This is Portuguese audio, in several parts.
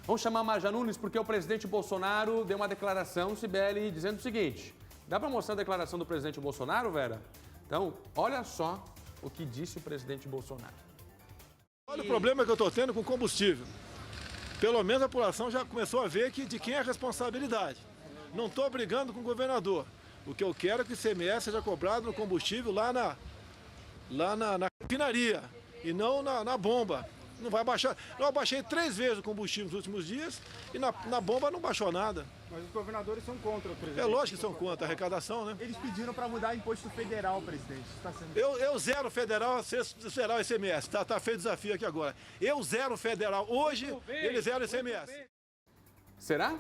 Vamos chamar a Marja Nunes porque o presidente Bolsonaro deu uma declaração, Cibele, dizendo o seguinte. Dá para mostrar a declaração do presidente Bolsonaro, Vera? Então, olha só o que disse o presidente Bolsonaro. Olha o problema que eu estou tendo com combustível. Pelo menos a população já começou a ver que de quem é a responsabilidade. Não estou brigando com o governador. O que eu quero é que o ICMS seja cobrado no combustível lá na refinaria e não na bomba. Não vai baixar. Eu baixei 3 vezes o combustível nos últimos dias e na bomba não baixou nada. Mas os governadores são contra, presidente. É lógico que são contra a arrecadação, né? Eles pediram para mudar imposto federal, presidente. Está sendo... Eu zero federal, você zero o ICMS. Tá feito o desafio aqui agora. Eu zero federal. Hoje, eles zeram o ICMS. Será?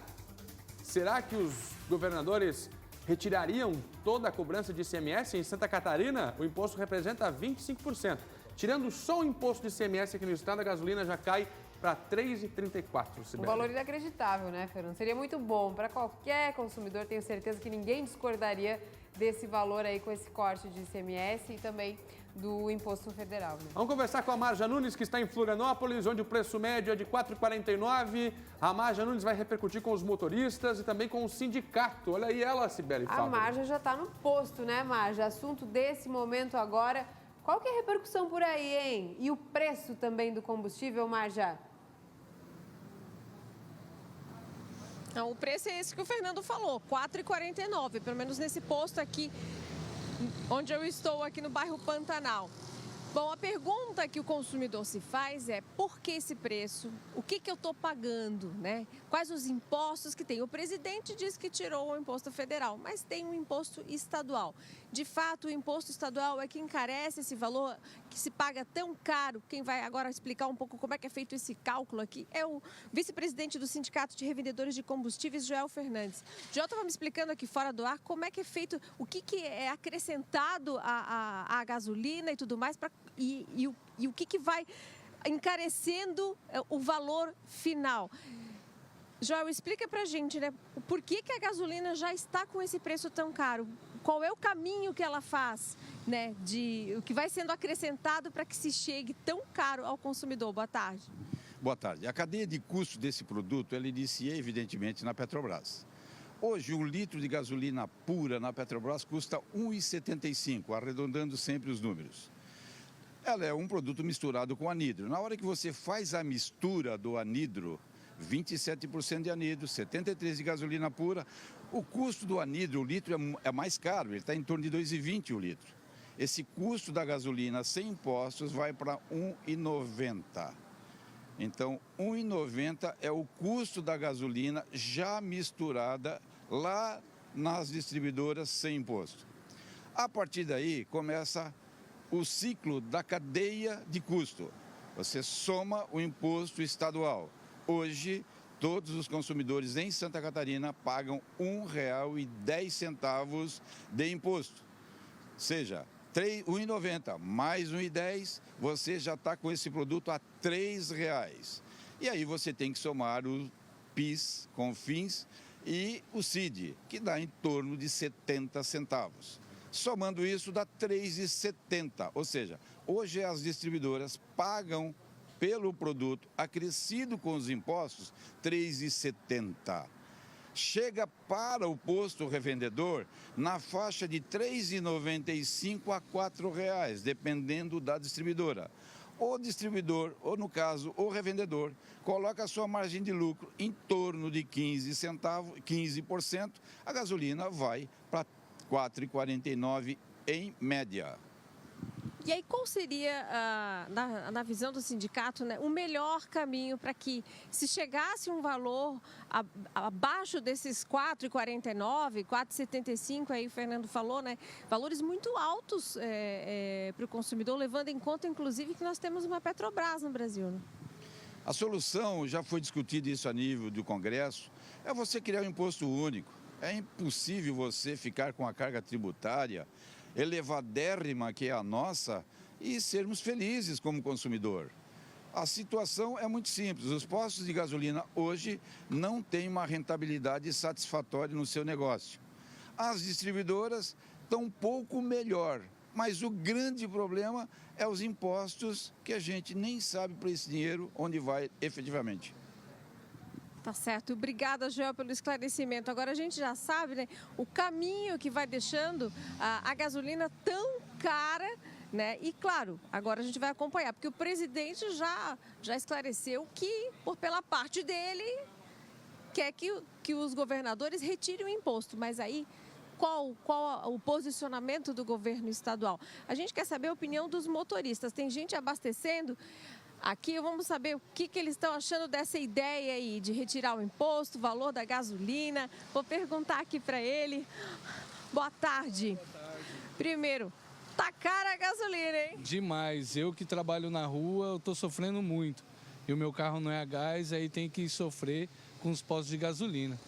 Será que os governadores retirariam toda a cobrança de ICMS? Em Santa Catarina, o imposto representa 25%. Tirando só o imposto de ICMS aqui no estado, a gasolina já cai para R$ 3,34. Um valor inacreditável, né, Fernando? Seria muito bom para qualquer consumidor. Tenho certeza que ninguém discordaria desse valor aí com esse corte de ICMS e também do imposto federal. Né? Vamos conversar com a Marja Nunes, que está em Florianópolis, onde o preço médio é de R$ 4,49. A Marja Nunes vai repercutir com os motoristas e também com o sindicato. Olha aí ela, Cibele. A Marja já está no posto, né, Marja? Assunto desse momento agora. Qual que é a repercussão por aí, hein? E o preço também do combustível, Marja? Não, o preço é esse que o Fernando falou, R$ 4,49, pelo menos nesse posto aqui, onde eu estou aqui no bairro Pantanal. Bom, a pergunta que o consumidor se faz é por que esse preço? O que eu estou pagando, né? Quais os impostos que tem? O presidente diz que tirou o imposto federal, mas tem um imposto estadual. De fato, o imposto estadual é que encarece esse valor que se paga tão caro. Quem vai agora explicar um pouco como é que é feito esse cálculo aqui é o vice-presidente do Sindicato de Revendedores de Combustíveis, Joel Fernandes. Joel estava me explicando aqui fora do ar como é que é feito, o que é acrescentado à gasolina e tudo mais, e o que vai encarecendo o valor final. Joel, explica pra gente, né? Por que a gasolina já está com esse preço tão caro? Qual é o caminho que ela faz, né? O que vai sendo acrescentado para que se chegue tão caro ao consumidor? Boa tarde. Boa tarde. A cadeia de custo desse produto, ela inicia evidentemente na Petrobras. Hoje, 1 litro de gasolina pura na Petrobras custa R$ 1,75, arredondando sempre os números. Ela é um produto misturado com anidro. Na hora que você faz a mistura do anidro, 27% de anidro, 73% de gasolina pura, o custo do anidro, o litro, é mais caro, ele está em torno de R$ 2,20 o litro. Esse custo da gasolina sem impostos vai para R$ 1,90. Então, R$ 1,90 é o custo da gasolina já misturada lá nas distribuidoras sem imposto. A partir daí, começa o ciclo da cadeia de custo. Você soma o imposto estadual. Hoje, todos os consumidores em Santa Catarina pagam R$ 1,10 de imposto. Ou seja, R$ 1,90 mais R$ 1,10, você já está com esse produto a R$ 3,00. E aí você tem que somar o PIS, CONFINS e o CID, que dá em torno de 70 centavos. Somando isso, dá R$ 3,70. Ou seja, hoje as distribuidoras pagam pelo produto acrescido com os impostos, R$ 3,70. Chega para o posto revendedor na faixa de R$ 3,95 a R$ 4,00, dependendo da distribuidora. O distribuidor, ou no caso, o revendedor, coloca a sua margem de lucro em torno de 15 centavos, 15%, a gasolina vai para R$ 4,49 em média. E aí, qual seria, na visão do sindicato, né, o melhor caminho para que, se chegasse um valor abaixo desses R$ 4,49, R$ 4,75, aí o Fernando falou, né, valores muito altos para o consumidor, levando em conta, inclusive, que nós temos uma Petrobras no Brasil, né? A solução, já foi discutido isso a nível do Congresso, é você criar um imposto único. É impossível você ficar com a carga tributária elevadérrima que é a nossa e sermos felizes como consumidor. A situação é muito simples. Os postos de gasolina hoje não têm uma rentabilidade satisfatória no seu negócio. As distribuidoras estão um pouco melhor, mas o grande problema é os impostos que a gente nem sabe para esse dinheiro onde vai efetivamente. Tá certo. Obrigada, Joel, pelo esclarecimento. Agora a gente já sabe, né, o caminho que vai deixando a gasolina tão cara, né? E claro, agora a gente vai acompanhar, porque o presidente já esclareceu que, pela parte dele, quer que os governadores retirem o imposto. Mas aí, qual o posicionamento do governo estadual? A gente quer saber a opinião dos motoristas. Tem gente abastecendo. Aqui vamos saber o que eles estão achando dessa ideia aí de retirar o imposto, o valor da gasolina. Vou perguntar aqui para ele. Boa tarde. Boa tarde. Primeiro, tá cara a gasolina, hein? Demais. Eu que trabalho na rua, eu tô sofrendo muito. E o meu carro não é a gás, aí tem que sofrer com os postos de gasolina.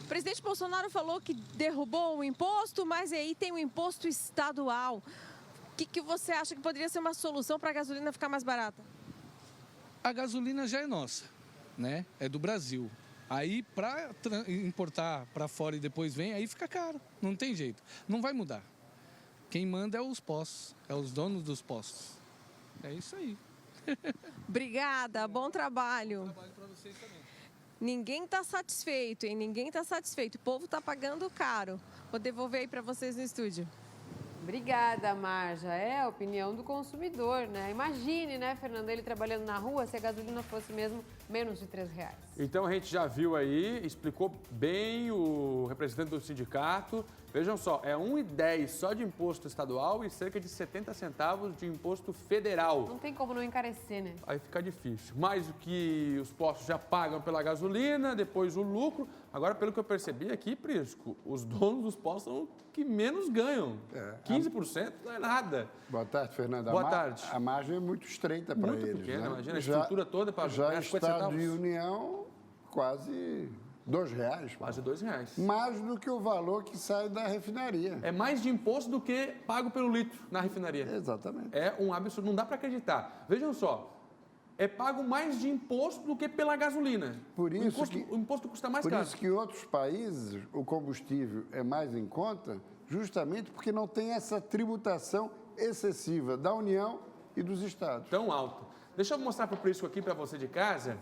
O presidente Bolsonaro falou que derrubou o imposto, mas aí tem o imposto estadual. O que você acha que poderia ser uma solução para a gasolina ficar mais barata? A gasolina já é nossa, né? É do Brasil. Aí, para importar para fora e depois vem, aí fica caro. Não tem jeito. Não vai mudar. Quem manda é os postos, é os donos dos postos. É isso aí. Obrigada, bom trabalho. Bom trabalho para vocês também. Ninguém está satisfeito, hein? Ninguém está satisfeito. O povo está pagando caro. Vou devolver aí para vocês no estúdio. Obrigada, Marja. É a opinião do consumidor, né? Imagine, né, Fernando, ele trabalhando na rua se a gasolina fosse mesmo menos de R$3. Então a gente já viu aí, explicou bem o representante do sindicato. Vejam só, é 1,10 só de imposto estadual e cerca de 70 centavos de imposto federal. Não tem como não encarecer, né? Aí fica difícil. Mais o que os postos já pagam pela gasolina, depois o lucro. Agora, pelo que eu percebi aqui, Prisco, os donos dos postos são os que menos ganham. 15% não é nada. Boa tarde, Fernando. Boa tarde. A margem é muito estreita para eles. Muito pequena, né? imagina, a estrutura toda para já ganhar 50 Estado centavos. de União, quase R$2. Quase R$2. Mais do que o valor que sai da refinaria. É mais de imposto do que pago pelo litro na refinaria. Exatamente. É um absurdo, não dá para acreditar. Vejam só, é pago mais de imposto do que pela gasolina. Por isso o imposto custa mais por caro. isso que em outros países o combustível é mais em conta, justamente porque não tem essa tributação excessiva da União e dos estados. Tão alto. Deixa eu mostrar para o Prisco aqui para você de casa.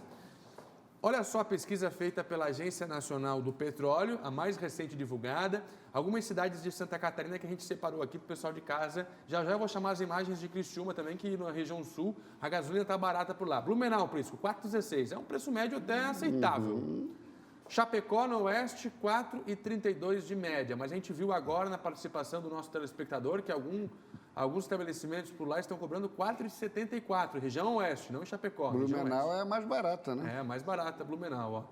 Olha só a pesquisa feita pela Agência Nacional do Petróleo, a mais recente divulgada. Algumas cidades de Santa Catarina que a gente separou aqui para o pessoal de casa. Já já eu vou chamar as imagens de Criciúma também, que na região sul a gasolina está barata por lá. Blumenau, Prisco, 4,16. É um preço médio até aceitável. Chapecó, no oeste, 4,32 de média. Mas a gente viu agora na participação do nosso telespectador que alguns estabelecimentos por lá estão cobrando 4,74, região oeste, não em Chapecó. Blumenau é mais barata, né? É, mais barata, Blumenau, ó.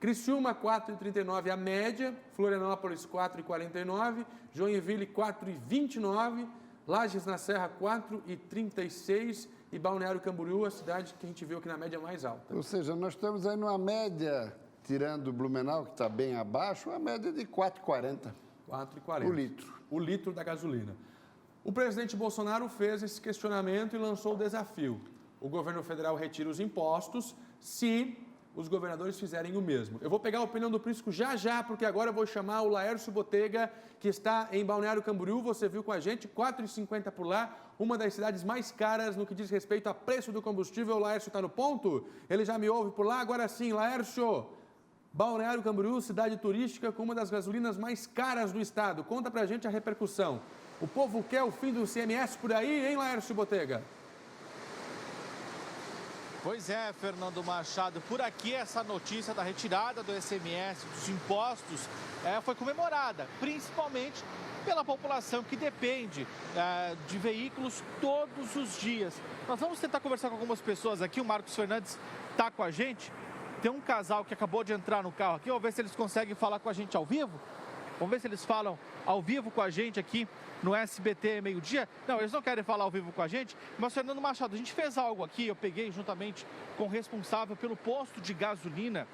Criciúma, 4,39 a média, Florianópolis, 4,49, Joinville, 4,29, Lages na Serra, 4,36 e Balneário Camboriú, a cidade que a gente viu aqui na média mais alta. Ou seja, nós estamos aí numa média, tirando o Blumenau, que está bem abaixo, uma média de 4,40. 4,40. O litro. O litro da gasolina. O presidente Bolsonaro fez esse questionamento e lançou o desafio. O governo federal retira os impostos se os governadores fizerem o mesmo. Eu vou pegar a opinião do Prisco já, porque agora eu vou chamar o Laércio Botega, que está em Balneário Camboriú. Você viu com a gente, 4,50 por lá, uma das cidades mais caras no que diz respeito a preço do combustível. O Laércio está no ponto? Ele já me ouve por lá? Agora sim, Laércio. Balneário Camboriú, cidade turística com uma das gasolinas mais caras do estado. Conta pra gente a repercussão. O povo quer o fim do ICMS por aí, hein, Laércio Botega? Pois é, Fernando Machado. Por aqui, essa notícia da retirada do ICMS, dos impostos, foi comemorada, principalmente pela população que depende de veículos todos os dias. Nós vamos tentar conversar com algumas pessoas aqui. O Marcos Fernandes está com a gente. Tem um casal que acabou de entrar no carro aqui. Vamos ver se eles conseguem falar com a gente ao vivo. Vamos ver se eles falam ao vivo com a gente aqui no SBT meio-dia. Não, eles não querem falar ao vivo com a gente. Mas, Fernando Machado, a gente fez algo aqui. Eu peguei juntamente com o responsável pelo posto de gasolina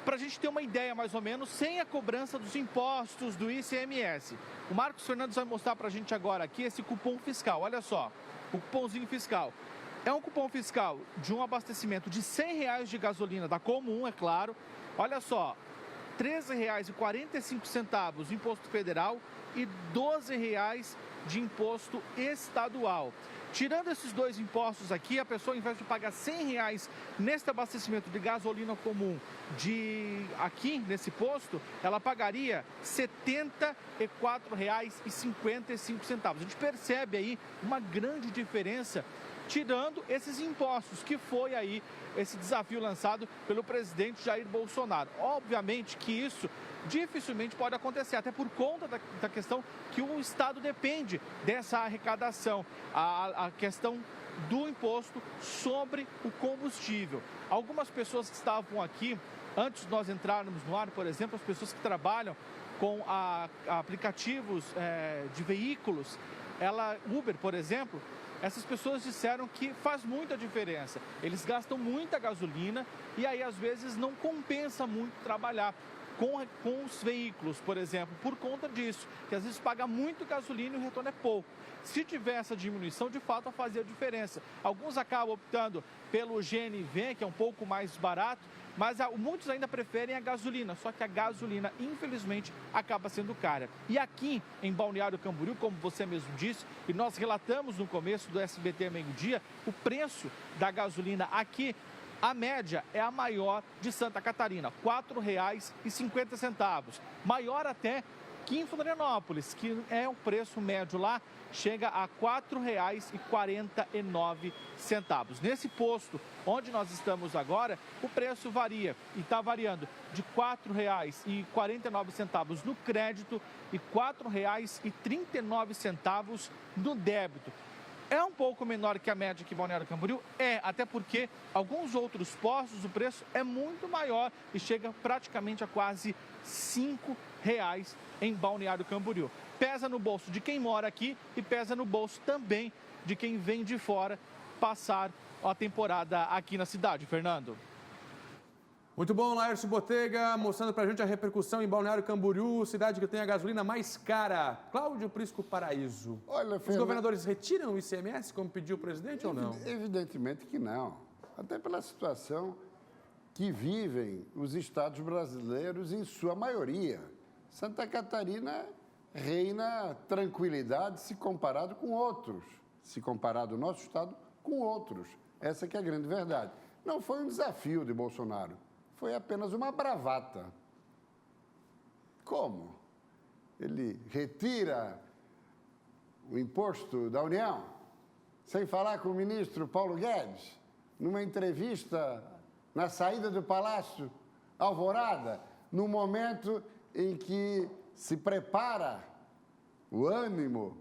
para a gente ter uma ideia, mais ou menos, sem a cobrança dos impostos do ICMS. O Marcos Fernandes vai mostrar para a gente agora aqui esse cupom fiscal. Olha só, o cupomzinho fiscal. É um cupom fiscal de um abastecimento de R$100 de gasolina, da Comum, é claro. Olha só, R$13,45 imposto federal e R$12 de imposto estadual. Tirando esses dois impostos aqui, a pessoa, ao invés de pagar R$100 neste abastecimento de gasolina comum aqui nesse posto, ela pagaria R$ 74,55. A gente percebe aí uma grande diferença, tirando esses impostos, que foi aí esse desafio lançado pelo presidente Jair Bolsonaro. Obviamente que isso dificilmente pode acontecer, até por conta da questão que o Estado depende dessa arrecadação, a questão do imposto sobre o combustível. Algumas pessoas que estavam aqui, antes de nós entrarmos no ar, por exemplo, as pessoas que trabalham com aplicativos de veículos, Uber, por exemplo, essas pessoas disseram que faz muita diferença. Eles gastam muita gasolina e aí às vezes não compensa muito trabalhar com os veículos, por exemplo, por conta disso, que às vezes paga muito gasolina e o retorno é pouco. Se tiver essa diminuição, de fato, fazia diferença. Alguns acabam optando pelo GNV, que é um pouco mais barato, mas muitos ainda preferem a gasolina, só que a gasolina, infelizmente, acaba sendo cara. E aqui em Balneário Camboriú, como você mesmo disse, e nós relatamos no começo do SBT Meio-Dia, o preço da gasolina aqui, a média é a maior de Santa Catarina, R$ 4,50. Maior até que em Florianópolis, que é o preço médio lá, chega a R$ 4,49. Nesse posto onde nós estamos agora, o preço varia e está variando de R$ 4,49 no crédito e R$ 4,39 no débito. É um pouco menor que a média aqui em Balneário Camboriú? Até porque alguns outros postos o preço é muito maior e chega praticamente a quase R$ 5 em Balneário Camboriú. Pesa no bolso de quem mora aqui e pesa no bolso também de quem vem de fora passar a temporada aqui na cidade. Fernando. Muito bom, Laércio Botega, mostrando pra gente a repercussão em Balneário Camboriú, cidade que tem a gasolina mais cara. Cláudio Prisco Paraíso. Olha, os governadores retiram o ICMS, como pediu o presidente, ou não? Evidentemente que não. Até pela situação que vivem os estados brasileiros em sua maioria. Santa Catarina reina tranquilidade se comparado com outros. Se comparado o nosso estado com outros. Essa que é a grande verdade. Não foi um desafio de Bolsonaro. Foi apenas uma bravata. Como? Ele retira o imposto da União, sem falar com o ministro Paulo Guedes, numa entrevista na saída do Palácio Alvorada, no momento em que se prepara o ânimo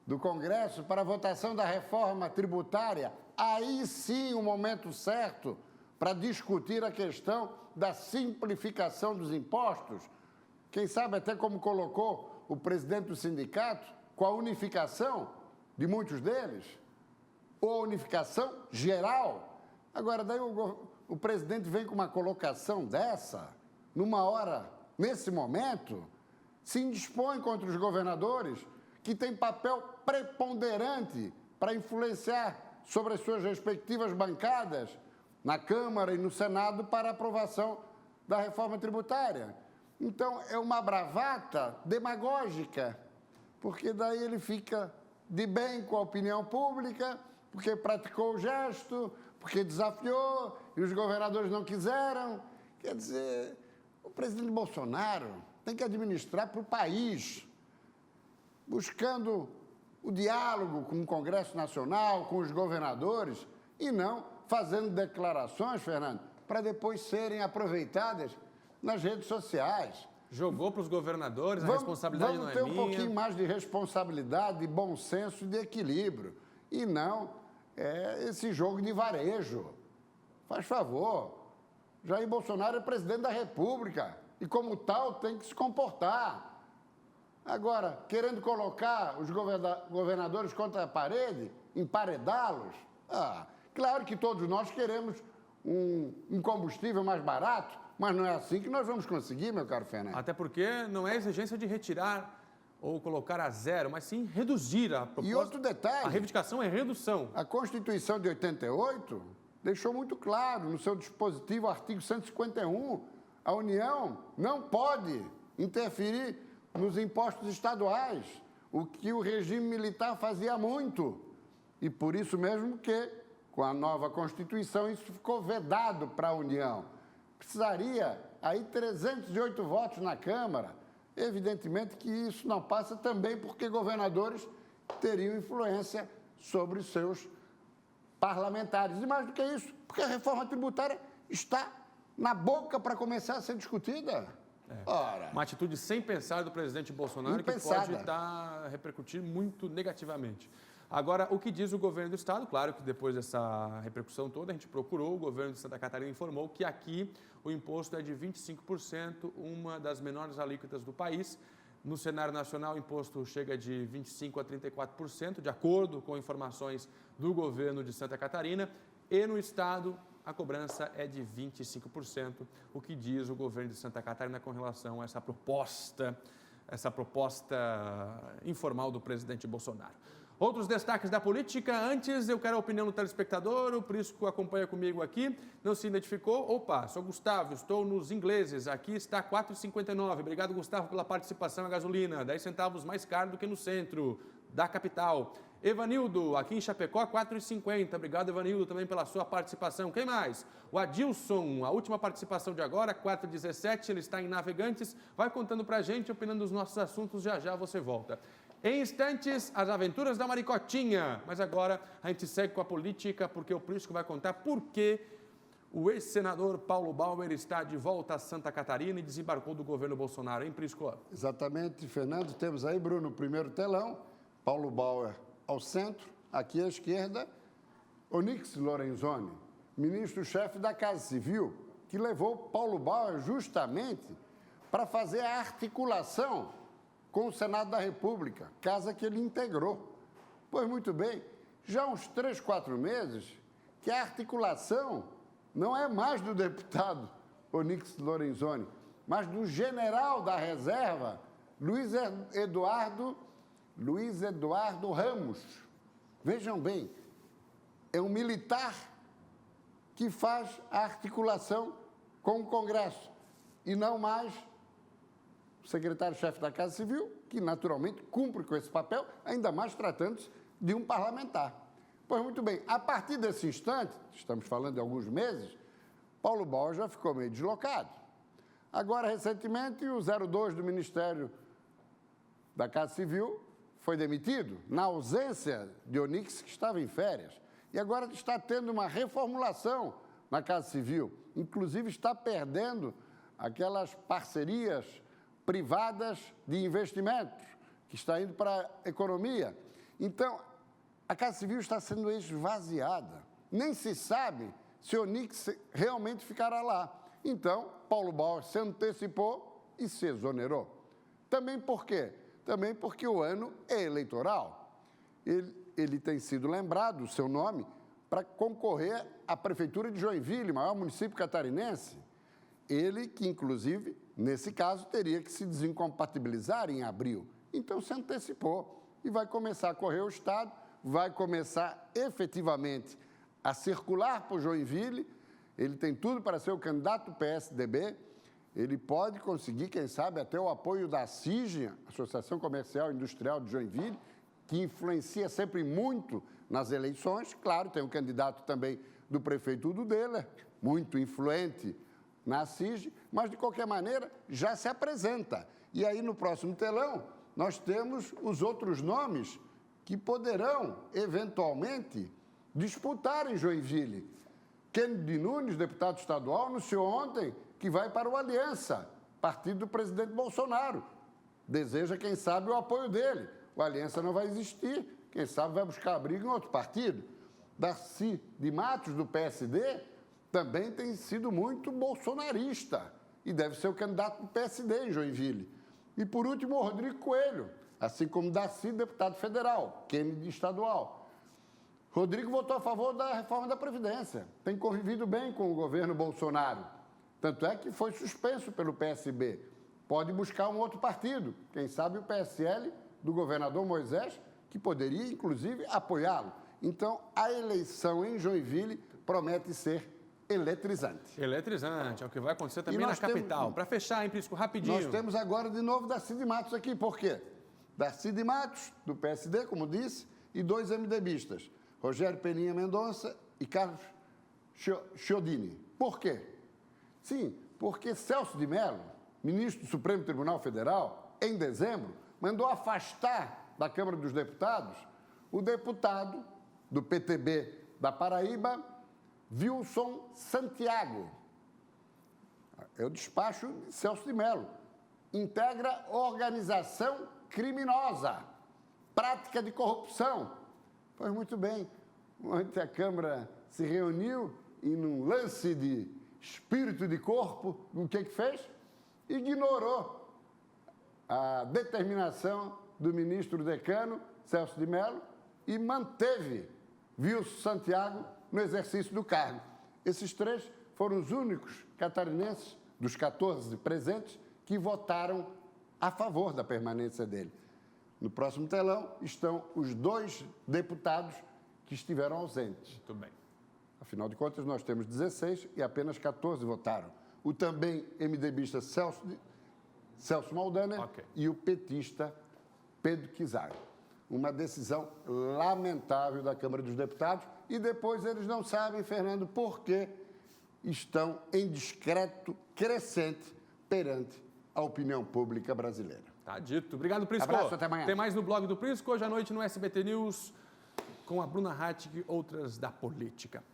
do Congresso para a votação da reforma tributária, aí sim o momento certo para discutir a questão da simplificação dos impostos, quem sabe até como colocou o presidente do sindicato, com a unificação de muitos deles, ou unificação geral. Agora, daí o presidente vem com uma colocação dessa, numa hora, nesse momento, se indispõe contra os governadores, que têm papel preponderante para influenciar sobre as suas respectivas bancadas, na Câmara e no Senado para aprovação da reforma tributária. Então, é uma bravata demagógica, porque daí ele fica de bem com a opinião pública, porque praticou o gesto, porque desafiou e os governadores não quiseram. Quer dizer, o presidente Bolsonaro tem que administrar para o país, buscando o diálogo com o Congresso Nacional, com os governadores, e não fazendo declarações, Fernando, para depois serem aproveitadas nas redes sociais. Jogou para os governadores, a responsabilidade não é minha. Vamos ter um pouquinho mais de responsabilidade, de bom senso e de equilíbrio. E não esse jogo de varejo. Faz favor. Jair Bolsonaro é presidente da República e, como tal, tem que se comportar. Agora, querendo colocar os governadores contra a parede, emparedá-los, claro que todos nós queremos um combustível mais barato, mas não é assim que nós vamos conseguir, meu caro Fernando. Até porque não é exigência de retirar ou colocar a zero, mas sim reduzir a proposta. E outro detalhe... A reivindicação é redução. A Constituição de 88 deixou muito claro no seu dispositivo, artigo 151, a União não pode interferir nos impostos estaduais. o que o regime militar fazia muito. E por isso mesmo que, com a nova Constituição, isso ficou vedado para a União. Precisaria aí 308 votos na Câmara. Evidentemente que isso não passa também porque governadores teriam influência sobre os seus parlamentares. E mais do que isso, porque a reforma tributária está na boca para começar a ser discutida. Ora, uma atitude sem pensar do presidente Bolsonaro impensada, que pode estar repercutir muito negativamente. Agora, o que diz o governo do estado? Claro que depois dessa repercussão toda, a gente procurou, o governo de Santa Catarina informou que aqui o imposto é de 25%, uma das menores alíquotas do país. No cenário nacional, o imposto chega de 25% a 34%, de acordo com informações do governo de Santa Catarina. E no estado, a cobrança é de 25%, o que diz o governo de Santa Catarina com relação a essa proposta informal do presidente Bolsonaro. Outros destaques da política. Antes, eu quero a opinião do telespectador. O Prisco acompanha comigo aqui. Não se identificou? Opa, sou Gustavo, estou nos ingleses. Aqui está 4,59. Obrigado, Gustavo, pela participação. A gasolina, 10 centavos mais caro do que no centro da capital. Evanildo, aqui em Chapecó, 4,50. Obrigado, Evanildo, também pela sua participação. Quem mais? O Adilson, a última participação de agora, 4,17. Ele está em Navegantes. Vai contando pra gente, opinando dos nossos assuntos. Já já você volta. Em instantes, as aventuras da Maricotinha. Mas agora a gente segue com a política, porque o Prisco vai contar por que o ex-senador Paulo Bauer está de volta a Santa Catarina e desembarcou do governo Bolsonaro, hein, Prisco? Exatamente, Fernando. Temos aí, Bruno, o primeiro telão. Paulo Bauer ao centro, aqui à esquerda, Onyx Lorenzoni, ministro-chefe da Casa Civil, que levou Paulo Bauer justamente para fazer a articulação com o Senado da República, casa que ele integrou. Pois muito bem, já há uns 3, 4 meses que a articulação não é mais do deputado Onyx Lorenzoni, mas do general da reserva, Luiz Eduardo Ramos. Vejam bem, é um militar que faz a articulação com o Congresso e não mais o secretário-chefe da Casa Civil, que naturalmente cumpre com esse papel, ainda mais tratando-se de um parlamentar. Pois muito bem, a partir desse instante, estamos falando de alguns meses, Paulo Bauer já ficou meio deslocado. Agora, recentemente, o 02 do Ministério da Casa Civil foi demitido, na ausência de Onyx, que estava em férias. E agora está tendo uma reformulação na Casa Civil. Inclusive, está perdendo aquelas parcerias privadas de investimentos, que está indo para a economia. Então, a Casa Civil está sendo esvaziada. Nem se sabe se Onyx realmente ficará lá. Então, Paulo Bauer se antecipou e se exonerou. Também por quê? Também porque o ano é eleitoral. Ele tem sido lembrado, o seu nome, para concorrer à Prefeitura de Joinville, maior município catarinense. Ele que, inclusive, nesse caso, teria que se desincompatibilizar em abril. Então, se antecipou e vai começar a correr o Estado, vai começar efetivamente a circular por Joinville. Ele tem tudo para ser o candidato do PSDB. Ele pode conseguir, quem sabe, até o apoio da ACIG, Associação Comercial e Industrial de Joinville, que influencia sempre muito nas eleições. Claro, tem um candidato também do prefeito Udo Deller, muito influente na ACIG, mas, de qualquer maneira, já se apresenta. E aí, no próximo telão, nós temos os outros nomes que poderão, eventualmente, disputar em Joinville. Kennedy Nunes, deputado estadual, anunciou ontem que vai para o Aliança, partido do presidente Bolsonaro. Deseja, quem sabe, o apoio dele. O Aliança não vai existir, quem sabe vai buscar abrigo em outro partido. Darcy de Matos, do PSD, também tem sido muito bolsonarista e deve ser o candidato do PSD em Joinville. E, por último, o Rodrigo Coelho, assim como Darcy, deputado federal, Kennedy estadual. Rodrigo votou a favor da reforma da Previdência, tem convivido bem com o governo Bolsonaro. Tanto é que foi suspenso pelo PSB. Pode buscar um outro partido, quem sabe o PSL do governador Moisés, que poderia, inclusive, apoiá-lo. Então, a eleição em Joinville promete ser eletrizante. Eletrizante, é o que vai acontecer também na capital. Para fechar, hein, Prisco, rapidinho. Nós temos agora de novo Darcy de Matos aqui, por quê? Darcy de Matos, do PSD, como disse, e 2 MDBistas, Rogério Peninha Mendonça e Carlos Chiodini. Por quê? Sim, porque Celso de Mello, ministro do Supremo Tribunal Federal, em dezembro, mandou afastar da Câmara dos Deputados o deputado do PTB da Paraíba, Wilson Santiago. É o despacho de Celso de Mello. Integra organização criminosa, prática de corrupção. Pois muito bem, ontem a Câmara se reuniu e num lance de espírito de corpo, o que fez? Ignorou a determinação do ministro decano, Celso de Mello, e manteve Wilson Santiago no exercício do cargo. Esses 3 foram os únicos catarinenses, dos 14 presentes, que votaram a favor da permanência dele. No próximo telão estão os 2 deputados que estiveram ausentes. Muito bem. Afinal de contas, nós temos 16 e apenas 14 votaram. O também MDBista Celso Maldaner e o petista Pedro Kizar. Uma decisão lamentável da Câmara dos Deputados e depois eles não sabem, Fernando, por que estão em discreto crescente perante a opinião pública brasileira. Tá dito. Obrigado, Prisco. Abraço, até amanhã. Tem mais no blog do Prisco, hoje à noite no SBT News, com a Bruna Hattig e outras da política.